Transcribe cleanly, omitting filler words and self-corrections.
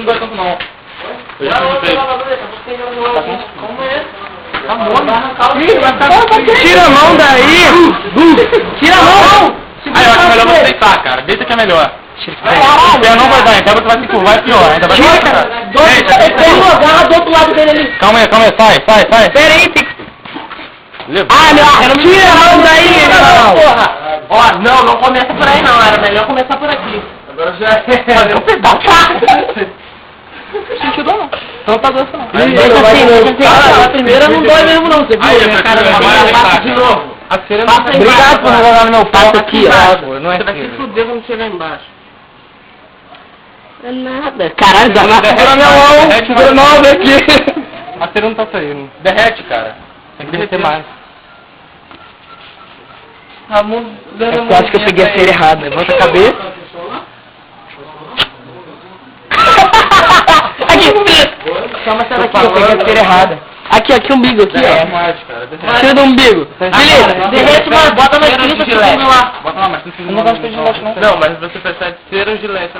não dói tanto não. Eu já Como é? tá bom, Tira a mão daí! Tira a mão! Aí eu acho melhor você deitar, cara. Deita que é melhor. Caralho! Não vai dar, então você vai se curvar e pior. Ainda vai Tira, cara! Agarra do outro lado dele ali. Calma aí, sai. Pera aí, tem que... Levanta. Ah, meu, tira a mão daí, irmão! Porra! Ó, não começa por aí não, era melhor começar por aqui. Agora já é. Fazer um pedaço. Sentido não. Não tá doce não. Cara, a primeira não dói mesmo não, você viu? Aí, Minha cara vai passa de novo. A cera Passa não. aí Obrigado embaixo, por jogar no meu papo aqui, ó. Não é Você vai se assim. fuder quando chegar embaixo. É nada. Caralho, já vai Derrete na minha mão. derrete Segura mais. 9 aqui. A cera não tá saindo. Derrete, cara. Tem que derreter mais. Ramon dando Eu acho que eu peguei a cera errada. Levanta a cabeça. Aqui. Chama essa Eu daqui, peguei a cera errada. Aqui, umbigo, aqui, Derrete ó. mais, cara. Derrete. Tira do umbigo. Beleza, derrete, mas bota na Cera de esquina que gilete. come lá. Bota lá, mas não Eu não gosto de gilete, não. Não, mas você precisa de cera ou gilete.